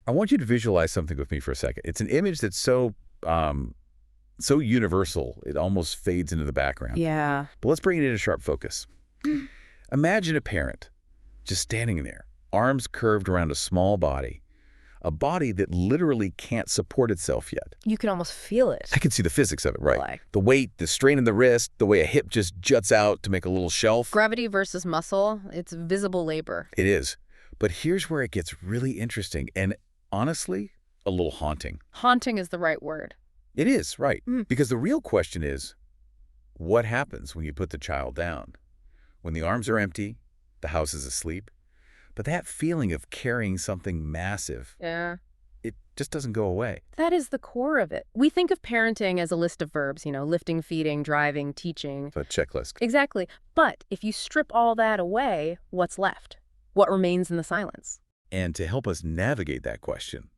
I want you to visualize something with me for a second. It's an image that's so universal, it almost fades into the background. Yeah. But let's bring it into sharp focus. Imagine a parent just standing there, arms curved around a small body, a body that literally can't support itself yet. You can almost feel it. I can see the physics of it, right? Like The weight, the strain in the wrist, the way a hip just juts out to make a little shelf. gravity versus muscle, it's visible labor. It is. But here's where it gets really interesting and, honestly, a little haunting. Haunting is the right word. It is, right. Because the real question is, what happens when you put the child down? When the arms are empty, the house is asleep, but that feeling of carrying something massive, Yeah. it just doesn't go away. That is the core of it. We think of parenting as a list of verbs, lifting, feeding, driving, teaching. It's a checklist. Exactly. But if you strip all that away, what's left? What remains in the silence? And to help us navigate that question,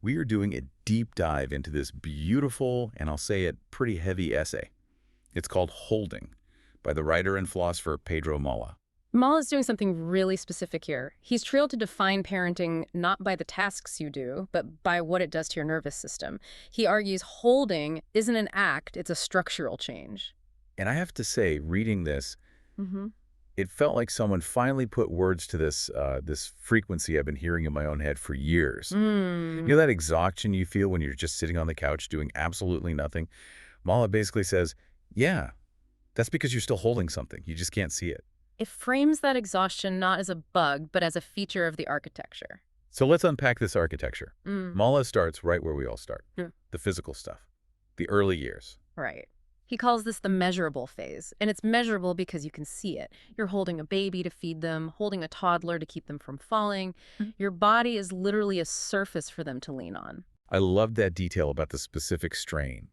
we are doing a deep dive into this beautiful, and I'll say it, pretty heavy essay. It's called Holding, by the writer and philosopher Pedro Mola. Mal is doing something really specific here. He's trailed to define parenting not by the tasks you do, but by what it does to your nervous system. He argues holding isn't an act, it's a structural change. And I have to say, reading this, it felt like someone finally put words to this frequency I've been hearing in my own head for years. You know that exhaustion you feel when you're just sitting on the couch doing absolutely nothing? Mala basically says, yeah, that's because you're still holding something. You just can't see it. It frames that exhaustion not as a bug, but as a feature of the architecture. So let's unpack this architecture. Mala starts right where we all start, Yeah. the physical stuff, the early years. Right. He calls this the measurable phase, and it's measurable because you can see it. You're holding a baby to feed them, holding a toddler to keep them from falling. Your body is literally a surface for them to lean on. I love that detail about the specific strain.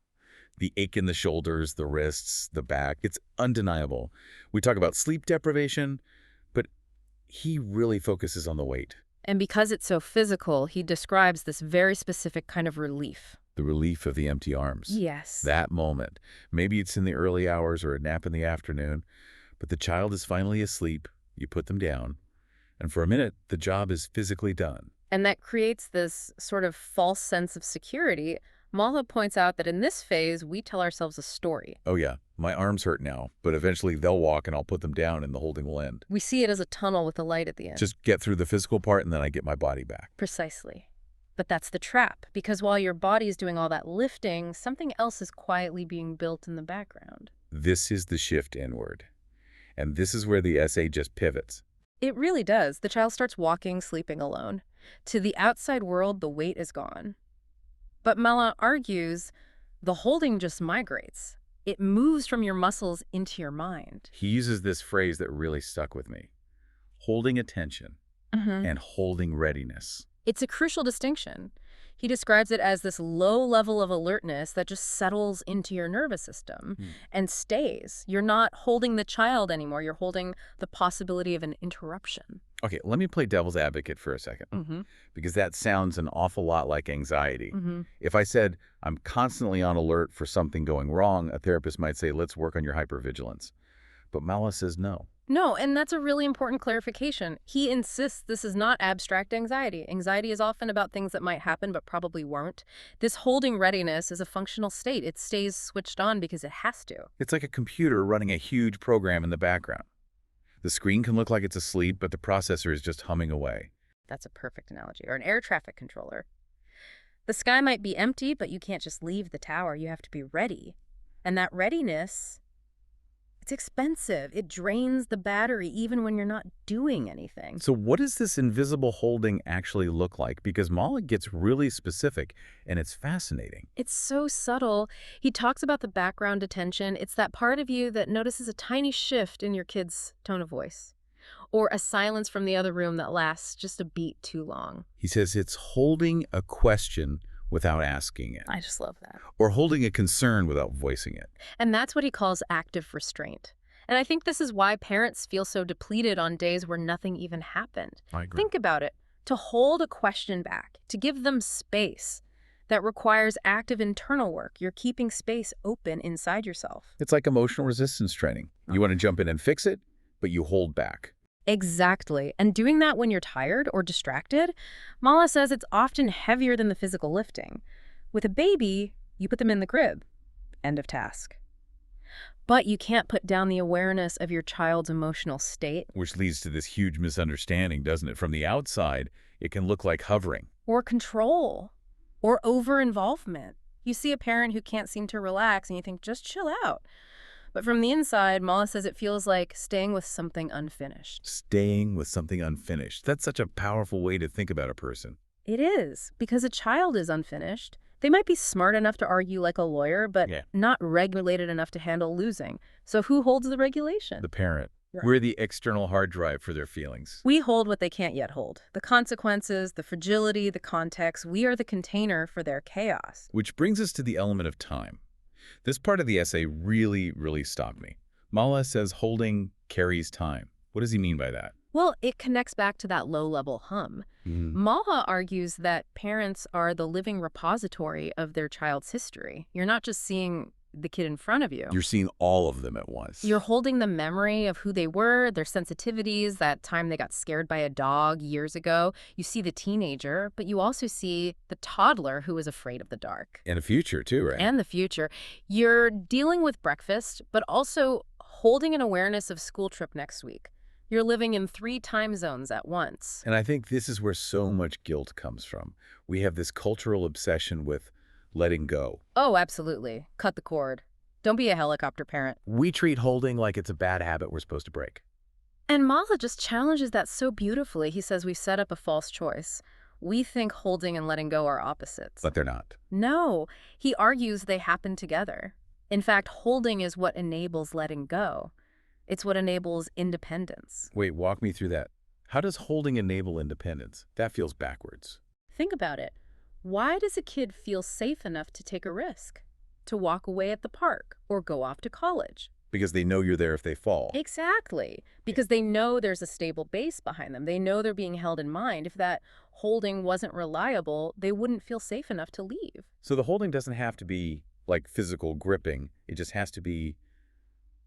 The ache in the shoulders, the wrists, the back. It's undeniable. We talk about sleep deprivation, but he really focuses on the weight. And because it's so physical, he describes this very specific kind of relief. The relief of the empty arms. Yes. That moment. Maybe it's in the early hours or a nap in the afternoon, but the child is finally asleep. You put them down, and for a minute, the job is physically done. And that creates this sort of false sense of security. Mala points out that in this phase, we tell ourselves a story. Oh yeah, my arms hurt now, but eventually they'll walk and I'll put them down and the holding will end. We see it as a tunnel with a light at the end. Just get through the physical part and then I get my body back. Precisely. But that's the trap, because while your body is doing all that lifting, something else is quietly being built in the background. This is the shift inward. And this is where the essay just pivots. It really does. The child starts walking, sleeping alone. To the outside world, the weight is gone. But Mala argues the holding just migrates. It moves from your muscles into your mind. He uses this phrase that really stuck with me. Holding attention and holding readiness. It's a crucial distinction. He describes it as this low level of alertness that just settles into your nervous system and stays. You're not holding the child anymore. You're holding the possibility of an interruption. Okay, let me play devil's advocate for a second, because that sounds an awful lot like anxiety. If I said, I'm constantly on alert for something going wrong, a therapist might say, let's work on your hypervigilance. But Mala says no. No, and that's a really important clarification. He insists this is not abstract anxiety. Anxiety is often about things that might happen but probably won't. This holding readiness is a functional state. It stays switched on because it has to. It's like a computer running a huge program in the background. The screen can look like it's asleep, but the processor is just humming away. That's a perfect analogy. Or an air traffic controller. The sky might be empty, but you can't just leave the tower. You have to be ready. And that readiness, it's expensive. It drains the battery even when you're not doing anything. So what does this invisible holding actually look like? Because Mala gets really specific, and it's fascinating. It's so subtle. He talks about the background attention. It's that part of you that notices a tiny shift in your kid's tone of voice, or a silence from the other room that lasts just a beat too long. He says it's holding a question without asking it. I just love that. Or holding a concern without voicing it. And that's what he calls active restraint. And I think this is why parents feel so depleted on days where nothing even happened. I agree. Think about it. To hold a question back, to give them space, that requires active internal work. You're keeping space open inside yourself. It's like emotional resistance training. You want to jump in and fix it, but you hold back. Exactly. And doing that when you're tired or distracted, Mala says it's often heavier than the physical lifting. With a baby, you put them in the crib. End of task. But you can't put down the awareness of your child's emotional state. Which leads to this huge misunderstanding, doesn't it? From the outside, it can look like hovering. Or control. Or over-involvement. You see a parent who can't seem to relax and you think, just chill out. But from the inside, Mala says it feels like staying with something unfinished. Staying with something unfinished. That's such a powerful way to think about a person. It is, because a child is unfinished. They might be smart enough to argue like a lawyer, but not regulated enough to handle losing. So who holds the regulation? The parent. Right. We're the external hard drive for their feelings. We hold what they can't yet hold. The consequences, the fragility, the context. We are the container for their chaos. Which brings us to the element of time. This part of the essay really stopped me. Mala says holding carries time. What does he mean by that? Well, it connects back to that low-level hum. Mala argues that parents are the living repository of their child's history. You're not just seeing the kid in front of you. You're seeing all of them at once. You're holding the memory of who they were, their sensitivities, that time they got scared by a dog years ago. You see the teenager, but you also see the toddler who is afraid of the dark. And the future, too, right? And the future. You're dealing with breakfast, but also holding an awareness of school trip next week. You're living in 3 time zones at once. And I think this is where so much guilt comes from. We have this cultural obsession with letting go. Oh, absolutely. Cut the cord. Don't be a helicopter parent. We treat holding like it's a bad habit we're supposed to break. And Mala just challenges that so beautifully. He says we set up a false choice. We think holding and letting go are opposites. But they're not. No. He argues they happen together. In fact, holding is what enables letting go. It's what enables independence. Wait, walk me through that. How does holding enable independence? That feels backwards. Think about it. Why does a kid feel safe enough to take a risk? To walk away at the park or go off to college? Because they know you're there if they fall. Exactly. Because they know there's a stable base behind them. They know they're being held in mind. If that holding wasn't reliable, they wouldn't feel safe enough to leave. So the holding doesn't have to be like physical gripping. It just has to be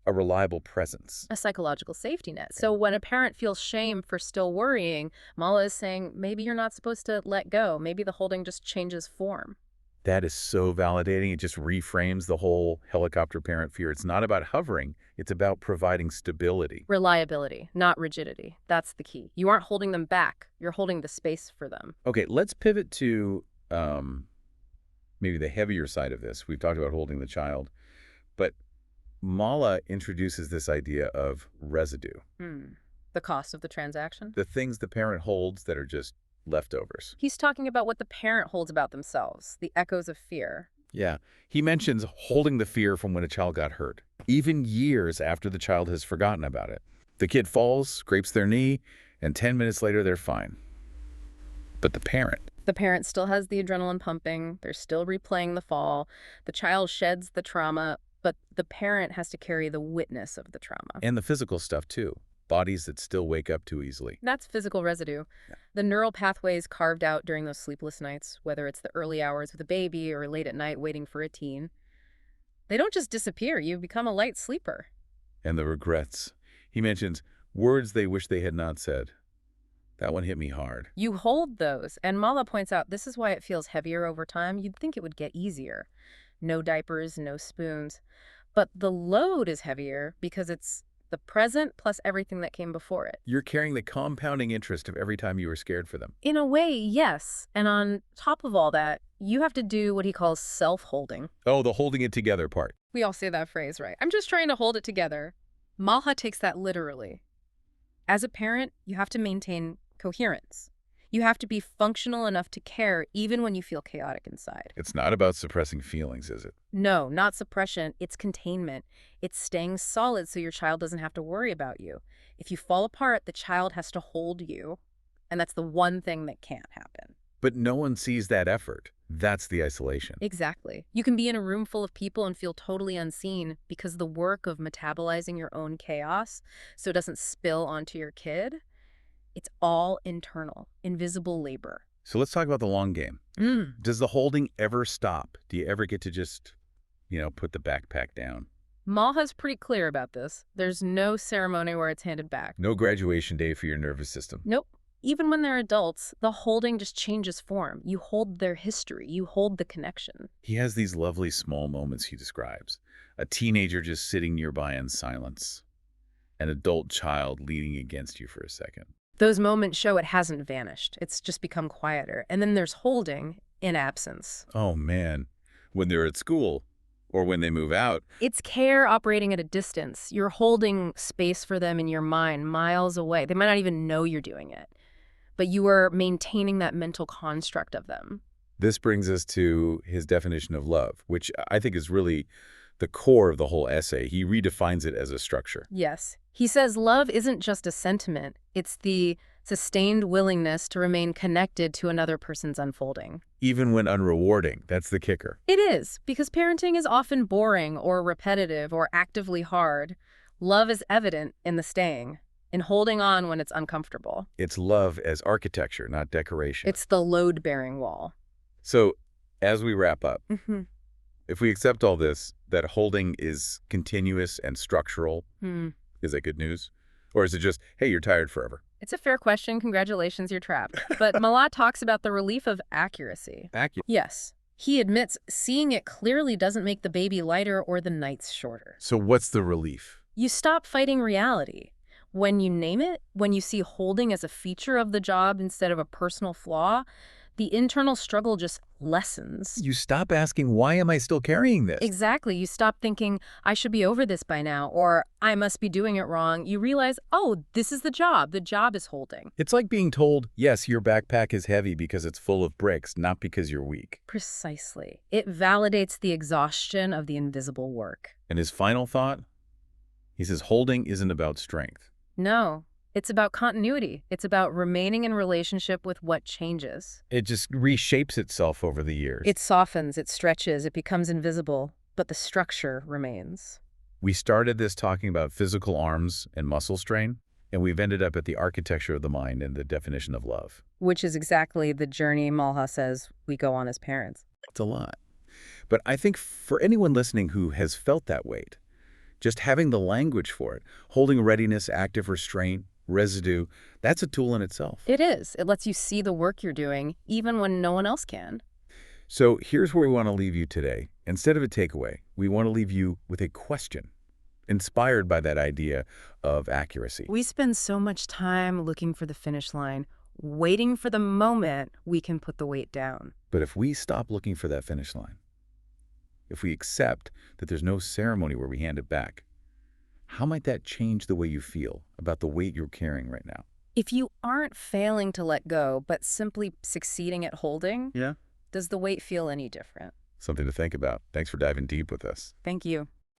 a reliable presence. A psychological safety net. So when a parent feels shame for still worrying, Mala is saying, maybe you're not supposed to let go. Maybe the holding just changes form. That is so validating. It just reframes the whole helicopter parent fear. It's not about hovering. It's about providing stability. Reliability, not rigidity. That's the key. You aren't holding them back. You're holding the space for them. Okay, let's pivot to maybe the heavier side of this. We've talked about holding the child, but Mala introduces this idea of residue. The cost of the transaction? The things the parent holds that are just leftovers. He's talking about what the parent holds about themselves, the echoes of fear. Yeah. He mentions holding the fear from when a child got hurt, even years after the child has forgotten about it. The kid falls, scrapes their knee, and 10 minutes later they're fine. But the parent... The parent still has the adrenaline pumping. They're still replaying the fall. The child sheds the trauma, but the parent has to carry the witness of the trauma. And the physical stuff, too. Bodies that still wake up too easily. That's physical residue. Yeah. The neural pathways carved out during those sleepless nights, whether it's the early hours with a baby or late at night waiting for a teen, they don't just disappear. You become a light sleeper. And the regrets. He mentions words they wish they had not said. That one hit me hard. You hold those, and Mala points out this is why it feels heavier over time. You'd think it would get easier. No diapers, no spoons. But the load is heavier because it's the present plus everything that came before it. You're carrying the compounding interest of every time you were scared for them. In a way, yes. And on top of all that, you have to do what he calls self-holding. Oh, the holding it together part. We all say that phrase, right? I'm just trying to hold it together. Malha takes that literally. As a parent, you have to maintain coherence. You have to be functional enough to care even when you feel chaotic inside. It's not about suppressing feelings, is it? No, not suppression. It's containment. It's staying solid so your child doesn't have to worry about you. If you fall apart, the child has to hold you, and that's the one thing that can't happen. But no one sees that effort. That's the isolation. Exactly. You can be in a room full of people and feel totally unseen because the work of metabolizing your own chaos so it doesn't spill onto your kid, it's all internal, invisible labor. So let's talk about the long game. Does the holding ever stop? Do you ever get to just, put the backpack down? Malha's pretty clear about this. There's no ceremony where it's handed back. No graduation day for your nervous system. Nope. Even when they're adults, the holding just changes form. You hold their history. You hold the connection. He has these lovely small moments he describes. A teenager just sitting nearby in silence. An adult child leaning against you for a second. Those moments show it hasn't vanished. It's just become quieter. And then there's holding in absence. Oh, man. When they're at school or when they move out. It's care operating at a distance. You're holding space for them in your mind miles away. They might not even know you're doing it, but you are maintaining that mental construct of them. This brings us to his definition of love, which I think is really the core of the whole essay. He redefines it as a structure. Yes. He says love isn't just a sentiment. It's the sustained willingness to remain connected to another person's unfolding. Even when unrewarding, that's the kicker. It is, because parenting is often boring or repetitive or actively hard. Love is evident in the staying, in holding on when it's uncomfortable. It's love as architecture, not decoration. It's the load-bearing wall. So, as we wrap up, Mm-hmm. if we accept all this, that holding is continuous and structural, is that good news? Or is it just, hey, you're tired forever? It's a fair question. Congratulations, you're trapped. But Malat talks about the relief of accuracy. Yes. He admits seeing it clearly doesn't make the baby lighter or the nights shorter. So what's the relief? You stop fighting reality. When you name it, when you see holding as a feature of the job instead of a personal flaw, the internal struggle just lessens. You stop asking, why am I still carrying this? Exactly. You stop thinking, I should be over this by now, or I must be doing it wrong. You realize, oh, this is the job. The job is holding. It's like being told, yes, your backpack is heavy because it's full of bricks, not because you're weak. Precisely. It validates the exhaustion of the invisible work. And his final thought? He says holding isn't about strength. No. It's about continuity. It's about remaining in relationship with what changes. It just reshapes itself over the years. It softens, it stretches, it becomes invisible, but the structure remains. We started this talking about physical arms and muscle strain, and we've ended up at the architecture of the mind and the definition of love. Which is exactly the journey Malha says we go on as parents. It's a lot. But I think for anyone listening who has felt that weight, just having the language for it, holding readiness, active restraint, residue, that's a tool in itself. It is. It lets you see the work you're doing, even when no one else can. So here's where we want to leave you today. Instead of a takeaway, we want to leave you with a question, inspired by that idea of accuracy. We spend so much time looking for the finish line, waiting for the moment we can put the weight down. But if we stop looking for that finish line, if we accept that there's no ceremony where we hand it back, how might that change the way you feel about the weight you're carrying right now? If you aren't failing to let go, but simply succeeding at holding, does the weight feel any different? Something to think about. Thanks for diving deep with us. Thank you.